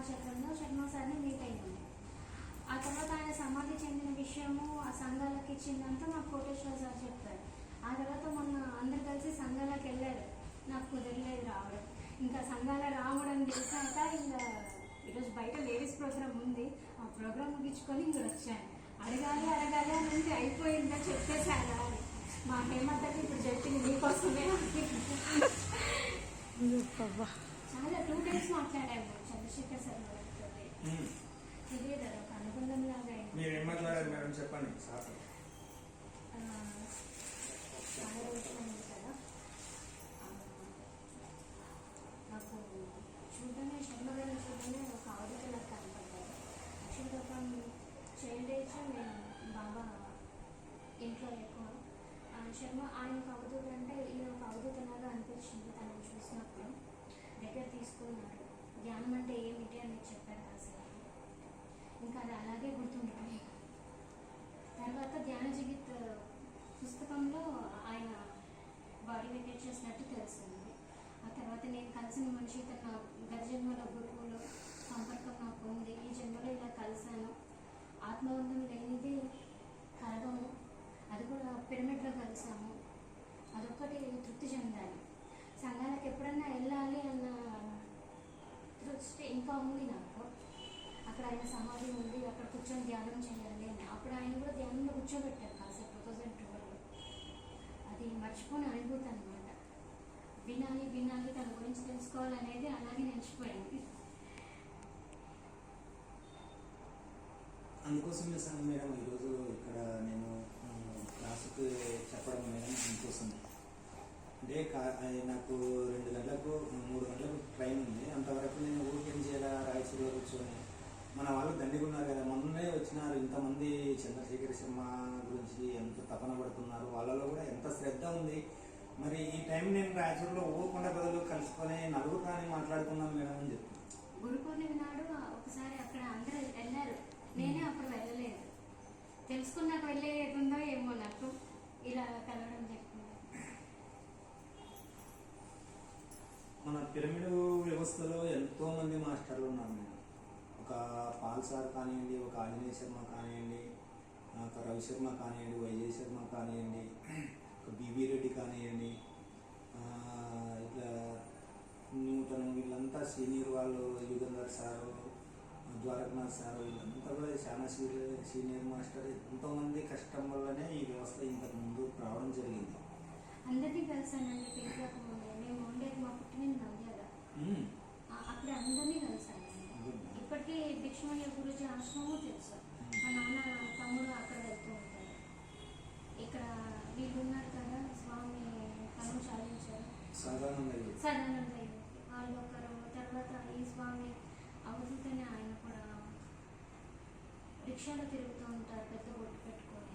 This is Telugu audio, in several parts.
కళాక్షేత్రంలో శర్మ సార్ని మీట్ అయ్యాము. ఆ తర్వాత ఆయన సమాధి చెందిన విషయము ఆ సంఘాలకు ఇచ్చిందంతా మాకు కోటేశ్వర సార్ చెప్పారు. ఆ తర్వాత మొన్న అందరు కలిసి సంఘాలకు వెళ్ళారు. నాకు కుదరలేదు రావడం. ఇంకా సంఘాల రావడం తెలిసాక ఇంకా ఈరోజు బయట లేడీస్ ప్రోగ్రామ్ ఉంది. ఆ ప్రోగ్రామ్ ముగించుకొని ఇంకా వచ్చాను. అడగాలి అని ఉంది, అయిపోయిందా చెప్పేశాను అని. మా హేమతకి ఇప్పుడు చెప్పింది మీకోసమే. చాలా 2 days మాట్లాడాము చంద్రశేఖర్ సార్ గారితో. తెలియదు ఒక అనుబంధం లాగా చెప్పండి. చాలా రోజులు కదా నాకు చూడగానే శర్మ గారిని చూడగానే ఒక అవధూతలా కనపడ్డారు. యాక్చువల్గా ఒక చైల్డ్ ఏజ్ నేను బాగా ఇంట్లో ఎక్కువ శర్మ ఆయనకు అవధూత అంటే ఈయన ఒక అవధూతలాగా అనిపించింది. తనని చూసినప్పుడు దగ్గర తీసుకున్నారు. ధ్యానం అంటే ఏమిటి అని చెప్పారు కాసేపు. ఇంకా అది అలాగే గుర్తుంటుంది. తర్వాత ధ్యాన జగత్ పుస్తకంలో ఆయన బాడీ వెకేట్ చేసినట్టు తెలిసింది. ఆ తర్వాత నేను కలిసిన మనిషి తన గత జన్మలో గురువులో సంపర్కం నాకు ఉంది. ఈ జన్మలో ఇలా కలిశాను. ఆత్మబంధం లేనిది కలగము. అది కూడా పిరమిడ్లో కలిసాము. అదొక్కటి తృప్తి చెందాలి. సంఘాలకు ఎప్పుడన్నా వెళ్ళాలి అన్న దృష్టి ఇంకా ఉంది నాకు. అక్కడ ఆయన సమాధి ఉంది, అక్కడ కూర్చొని ధ్యానం చేయాలి అని. అప్పుడు ఆయన కూడా ధ్యానంలో కూర్చోబెట్టారు కాసేపు 2012. అది మర్చిపోని అనుభూతి అనమాట. వినాలి తన గురించి తెలుసుకోవాలనేది అలాగే నిలిచిపోయింది. అందుకోసమే సార్ మేడం ఈరోజు ఇక్కడ నేను క్లాసుకి చెప్పడం మేడం అందుకోసం. అంటే నాకు 2 గంటలకు 3 గంటలకు ట్రైన్ ఉంది. అంతవరకు నేను ఊరికేం చేయాలా, రాయచూరులో కూర్చొని మన వాళ్ళు దండిగా ఉన్నారు కదా. మొన్ననే వచ్చినారు ఇంతమంది చంద్రశేఖర్ శర్మ గురించి ఎంత తపన పడుతున్నారు. వాళ్ళలో కూడా ఎంత శ్రద్ధ ఉంది. మరి ఈ టైం నేను రాయచూరులో ఊరుకుండా బదులు కలుసుకొని నలుగురు కానీ మాట్లాడుకున్నాను మేడం అని చెప్తాను. గురు పూర్ణిమ నాడు ఒకసారి అక్కడ అందరూ వెళ్ళారు. నేనే అప్పుడు వెళ్ళలేదు. తెలుసుకున్నాక వెళ్ళేటుందో ఏమో నాకు ఇలా కలవడం చెప్తుంది. మన పిరమిడ్ వ్యవస్థలో ఎంతో మంది మాస్టర్లు ఉన్నారు మేడం. ఒక పాల్ సార్ కానివ్వండి, ఒక ఆంజనేయ శర్మ కానివ్వండి, ఒక రవి శర్మ కానివ్వండి, వైజయ్ శర్మ కానివ్వండి, ఒక బివి రెడ్డి కానివ్వండి, ఇట్లా న్యూటన్, వీళ్ళంతా సీనియర్ వాళ్ళు, యుగంధర్ సారు, ద్వారకనాథ్ సార్, వీళ్ళంతా కూడా చాలా సీనియర్ మాస్టర్. ఎంతోమంది కష్టం వల్లనే ఈ వ్యవస్థ ఇంతకు ముందు రావడం జరిగింది. అందరినీ కలిసానండి. పెళ్ళికి ముందే మేము ఉండేది మా పుట్టిన నంద్యాల. అక్కడ అందరినీ కలిసాను. ఇప్పటికీ భిక్షమయ్య గురుజీ ఆశ్రమము తెలుసు. మా నాన్న తమ్ముడు అక్కడ వెళ్తూ ఉంటారు. ఇక్కడ వీళ్ళు ఉన్నారు కదా, స్వామి తను చాలించారు సదానంద వాళ్ళు ఒకరు. తర్వాత ఈ స్వామి అవధూతనే ఆయన కూడా రిక్షాలో తిరుగుతూ ఉంటారు, పెద్ద బొట్టు పెట్టుకొని.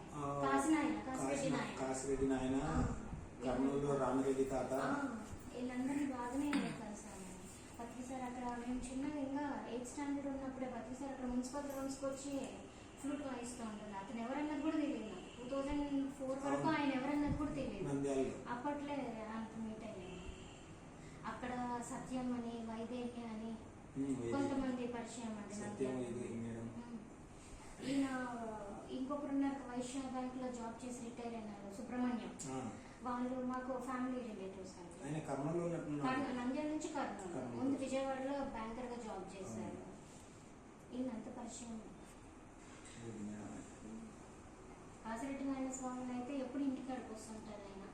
కాసిరెడ్డి నాయన, కర్నూలు రామిరెడ్డి తాత, వీళ్ళందరినీ బాగానే కలిసాను. పత్రి సార్ అక్కడ మేము చిన్నగా ఇంకా 8th స్టాండర్డ్ ఉన్నప్పుడే పత్రి సార్ అక్కడ మున్సిపల్ గ్రౌండ్స్కి వచ్చి ఫ్లూట్ వాయిస్తూ ఉంటారు. అతను ఎవరన్నది కూడా తెలియదు నాకు. 2004 వరకు ఆయన ఎవరన్నది కూడా తెలియదు. అప్పట్లో అంత మీట్ అయ్యాను. అక్కడ సత్యం అని, వైదేహి అని కొంతమంది పరిచయం అండి. ఈయన ఇంకొకరు ఉన్నారు, వైశ్య బ్యాంక్ లో జాబ్ చేసి రిటైర్ అయినారు, సుబ్రహ్మణ్యం. వాళ్ళు మాకు ఫ్యామిలీ రిలేటివ్స్. నంద్యాల నుంచి కర్నూలు, ముందు విజయవాడలో బ్యాంకర్ గా జాబ్ చేశారు. ఈయన అంత పరిచయం. కాసిరెడ్డి నారాయణ స్వామిని అయితే ఎప్పుడు ఇంటికాడికి వస్తుంటారు ఆయన.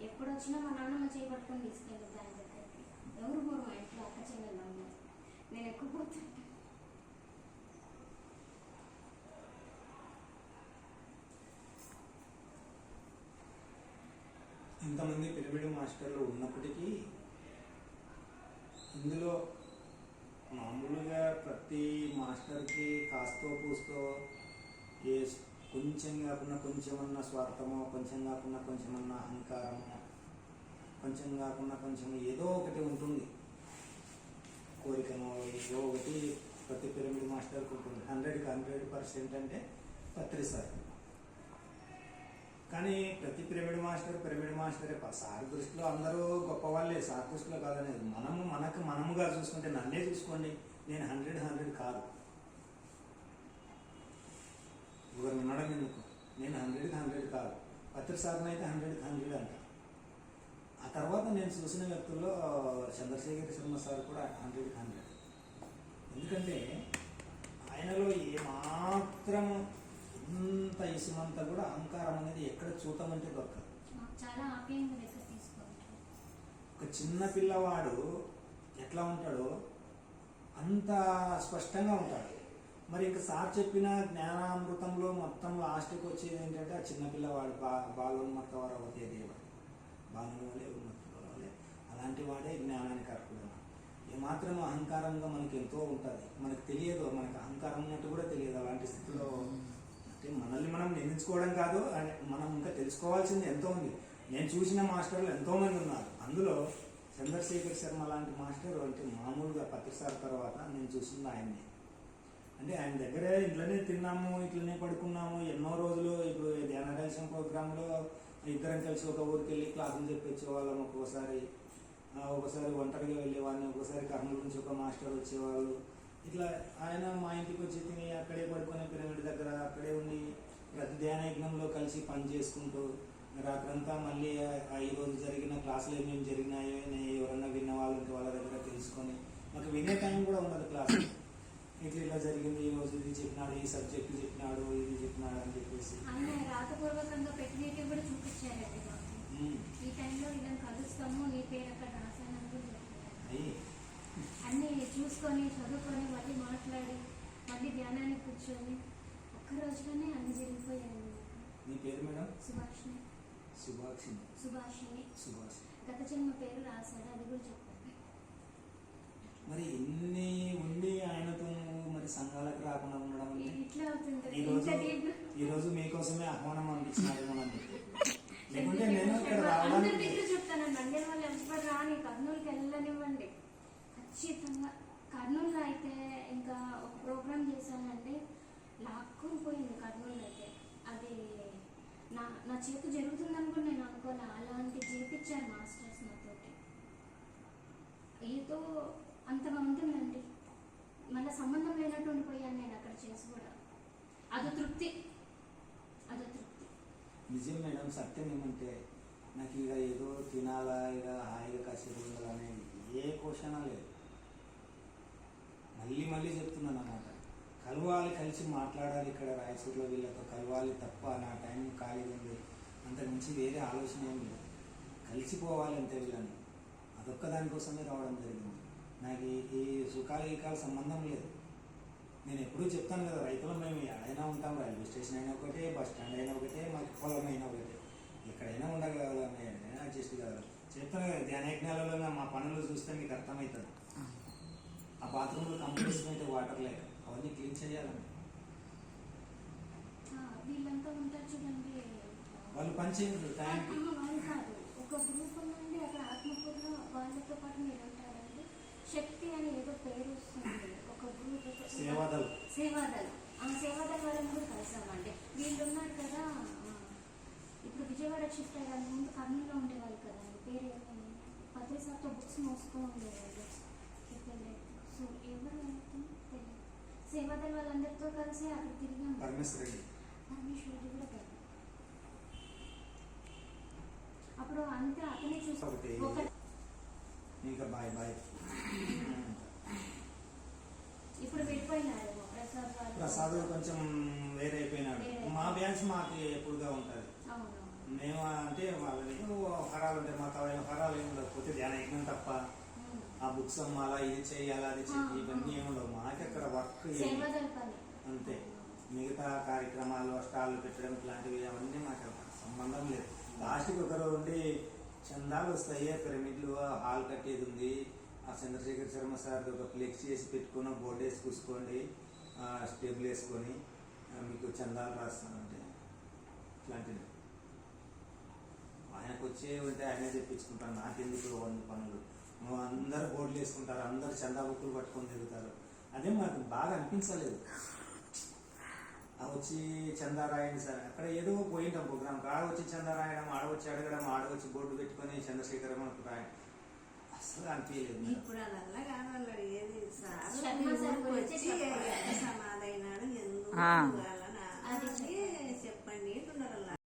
ఎప్పుడు వచ్చినా మా నాన్నమ్మ చేపట్టుకొని తీసుకెళ్ళదు ఆయన దగ్గరికి. ఎవరు మా ఇంట్లో అక్క చెల్లెలు ఉన్నారు. నేను ఎక్కువ పోతుంటా. ఇంతమంది పిరమిడ్ మాస్టర్లు ఉన్నప్పటికీ ఇందులో మామూలుగా ప్రతి మాస్టర్కి కాస్తో పూస్తో కొంచెం కాకుండా కొంచెమన్నా స్వార్థమో, కొంచెం కాకుండా కొంచెమన్నా అహంకారమో, కొంచెం కాకుండా కొంచెం ఏదో ఒకటి ఉంటుంది. కోరికనో ఏదో ఒకటి ప్రతి పిరమిడ్ మాస్టర్కి ఉంటుంది. 100కి 100% అంటే పత్రి సార్. కానీ ప్రతి పిరమిడ్ మాస్టరే. సార్ దృష్టిలో అందరూ గొప్ప వాళ్ళే, సార్ దృష్టిలో కాదనేది. మనముగా చూసుకుంటే నన్నే చూసుకోండి, నేను 100 కాదు. ఒకరు వినడం ఎందుకు, నేను 100 కాదు. పత్రి సార్ని అయితే 100 అంట. ఆ తర్వాత నేను చూసిన వ్యక్తుల్లో చంద్రశేఖర్ శర్మ సార్ కూడా 100. ఎందుకంటే ఆయనలో ఏమాత్రం ఇంత ఇసుమంతా కూడా అహంకారం అనేది ఎక్కడ చూడటమంటే దొరకదు. మాకు చాలా ఆప్యాయంగా దగ్గర తీసుకుంటారు. ఒక చిన్న పిల్లవాడు ఎట్లా ఉంటాడో అంత స్పష్టంగా ఉంటాడు. మరి ఇంకా సార్ చెప్పిన జ్ఞానామృతంలో మొత్తం లాస్ట్కి వచ్చేది ఏంటంటే ఆ చిన్న పిల్లవాడు బాలోన్మత్త వరవతే దేవ, బాలుని వలె ఉన్నతుల వలె అలాంటి వాడే జ్ఞానానికి అర్హుడు. ఏమాత్రం అహంకారంగా మనకి ఎంతో ఉంటుంది, మనకు తెలియదు, మనకు అహంకారం ఉన్నట్టు కూడా తెలియదు. అలాంటి స్థితిలో అంటే మనల్ని మనం నిందించుకోవడం కాదు, మనం ఇంకా తెలుసుకోవాల్సింది ఎంతో ఉంది. నేను చూసిన మాస్టర్లు ఎంతోమంది ఉన్నారు. అందులో చంద్రశేఖర్ శర్మ లాంటి మాస్టర్ అంటే మామూలుగా పత్రిసార్ తర్వాత నేను చూసింది ఆయన్ని. అంటే ఆయన దగ్గరే ఇంట్లోనే తిన్నాము, ఇట్లనే పడుకున్నాము ఎన్నో రోజులు. ఇప్పుడు ధ్యానరాజం ప్రోగ్రాంలో ఇద్దరం కలిసి ఒక ఊరికి వెళ్ళి క్లాసులు చెప్పొచ్చేవాళ్ళం. ఒకసారి ఒంటరిగా వెళ్ళేవాడిని, ఒకసారి కర్నూలు నుంచి ఒక మాస్టర్ వచ్చేవాళ్ళు. ఇట్లా ఆయన మా ఇంటికి వచ్చి తిని అక్కడే పడుకునే పిరమిడ్ దగ్గర అక్కడే ఉండి ప్రతి ధ్యాన యజ్ఞంలో కలిసి పని చేసుకుంటూ రాత్రంతా మళ్ళీ ఈ రోజు జరిగిన క్లాసులు ఏమేమి జరిగినాయో ఎవరన్నా విన్న వాళ్ళు వాళ్ళ దగ్గర తెలుసుకొని మాకు వినే టైం కూడా ఉండదు. క్లాసు ఇలా జరిగింది, ఈ రోజు ఇది చెప్పినాడు, ఈ సబ్జెక్ట్ చెప్పినాడు, ఇది చెప్పినాడు అని చెప్పేసి ఆయన రాతపూర్వకంగా పెట్టినట్టు కూడా చూపించారండి మాకు. ఈ టైంలో ఇలా కలుస్తాము, నీ పేరు అక్కడ రాశానని కూడా చెప్పారు. అన్నీ చూసుకొని చదువుకొని మళ్ళీ మాట్లాడి మళ్ళీ ధ్యానానికి కూర్చొని ఒక్క రోజులోనే అన్ని జరిగిపోయాయి. మీ పేరు మేడం? సుభాషిణి. గత జన్మ పేరు రాశాడు, అది కూడా చెప్పాను. మరి ఇన్ని ఉండి ఆయనతో మరి సంఘాలకు రాకుండా ఉండడం ఇట్లా అవుతుంది. ఈ రోజు మీకోసమే ఆహ్వానం అనిపించినారు మనం. లేకుంటే నేను ఇక్కడ రావడానికి చెప్తాను, మండే వాళ్ళు ఎవరు రాని కర్నూలుకి వెళ్ళనివ్వండి ఖచ్చితంగా. కర్నూలులో అయితే ఇంకా ఒక ప్రోగ్రామ్ చేశానంటే లాక్కుని పోయింది. కర్నూలు అయితే అది నా చేతి జరుగుతుందని కూడా నేను అనుకోలే. అలాంటి చేపించారు మాస్టర్స్ నాతోటి. ఏదో అంతగా ఉంటుందండి, మళ్ళీ సంబంధం లేనట్టు ఉండిపోయాను నేను అక్కడ చేసి కూడా. అదో తృప్తి. నిజం మేడం, సత్యం ఏమంటే నాకు ఇక ఏదో తినాలా, ఇక హాయిగా కాసేపు ఉండాలనేది ఏ క్వశ్చన లేదు. మళ్ళీ చెప్తున్నాను అన్నమాట. కలవాలి, కలిసి మాట్లాడాలి, ఇక్కడ రాయచూరులో వీళ్ళతో కలవాలి తప్ప నా టైం ఖాళీగా ఉంది. అంతకు మించి వేరే ఆలోచన ఏం లేదు. కలిసిపోవాలి అంతే వీళ్ళని. అదొక్క దానికోసమే రావడం జరిగింది. నాకు ఈ సుఖాలు సంబంధం లేదు. నేను ఎప్పుడూ చెప్తాను కదా, రైతులం మేము ఎక్కడైనా ఉంటాం. రైల్వే స్టేషన్ అయినా ఒకటే, బస్ స్టాండ్ అయినా ఒకటే, మాకు పొలం అయినా ఒకటే, ఎక్కడైనా ఉండగలం, ఎక్కడైనా అడ్జస్ట్ కాగలం. చెప్తాను కదా, ధ్యానయజ్ఞాలలో మా పనులు చూస్తే మీకు అర్థమవుతుంది. ఆ బాత్రూంలో కంప్రెషన్ అయితే వాటర్ లేక అవన్నీ క్లీన్ చేయాలండి. వీళ్ళంతా ఉంటారు చూడండి, వాళ్ళు పని చేయరు టైం. వాళ్ళు కాదు, ఒక గ్రూప్ నుండి అక్కడ ఆత్మకూరులో వాళ్ళతో పాటు మీరు ఉంటారండి. శక్తి అని ఏదో పేరు వస్తుంది, ఒక గ్రూప్ సేవాదల్. ఆ సేవాదల్ వాళ్ళని కూడా కలిసామండి. వీళ్ళు ఉన్నారు కదా, ఇప్పుడు విజయవాడ షిఫ్ట్ అయ్యారు, ముందు కర్నూలులో ఉండేవాళ్ళు కదా, పేరు ఏమైంది, పత్రిసార్తో బుక్స్ మోసుకొని ఉండేవాళ్ళు. సో ఎవరు తెలియదు. సేవాదల్ వాళ్ళందరితో కలిసి అక్కడ తిరిగాం. పరమేశ్వరి కూడా కదా. అప్పుడు అంతే అతనే చూసి ఇంకా బాయ్ ఇప్పుడు వెళ్ళిపోయినారు. ప్రసాద్ కొంచెం వేరే అయిపోయినాడు. మా బ్యాచ్ మాకు ఎప్పుడుగా ఉంటుంది. మేము అంటే వాళ్ళని హరాలు ఉంటాయి, మాకు హరాలు ఏమి ఉండకపోతే ధ్యాన యజ్ఞం తప్ప ఆ బుక్స్ అమ్మాలా, ఇది చేయాలా, అది ఇవన్నీ ఏమి ఉండవు. మాకు అక్కడ వర్క్ అంతే. మిగతా కార్యక్రమాలు, స్టాళ్ళు పెట్టడం ఇట్లాంటివి అవన్నీ మాకు సంబంధం లేదు. లాస్ట్కి ఒకరు ఉండి చందాలు వస్తాయి, పిరమిడ్లు హాల్ కట్టేది ఉంది, ఆ చంద్రశేఖర్ శర్మ సార్ ఒక ఫ్లెక్స్ చేసి పెట్టుకుని బోర్డు వేసి కూసుకోండి, స్టేబుల్ వేసుకొని మీకు చందాలు రాస్తానంటే ఇట్లాంటివి ఆయనకు వచ్చే ఉంటే ఆయనే తెప్పించుకుంటాను. నాకెందుకు 100 పనులు. అందరు బోర్డులు వేసుకుంటారు, అందరు చందా బుక్కులు పట్టుకొని తిరుగుతారు. అదే మాకు బాగా అనిపించలేదు. వచ్చి చందా రాయండి సార్, అక్కడ ఏదో పోయింటాం ప్రోగ్రామ్, ఆడ వచ్చి చందా రాయడం, ఆడ వచ్చి అడగడం, ఆడ వచ్చి బోర్డు పెట్టుకొని చంద్రశేఖర్ మనకు రాయడం. అసలు అనిపించలేదు మేడం. ఇప్పుడు అదల్లా కాదు వాళ్ళు అడిగేది సార్ శర్మ సార్ గురించి వచ్చి చెప్పాలి. ఎంత సమాధైనాడు ఎందుకు ఆ. వాళ్ళ అది నాన్న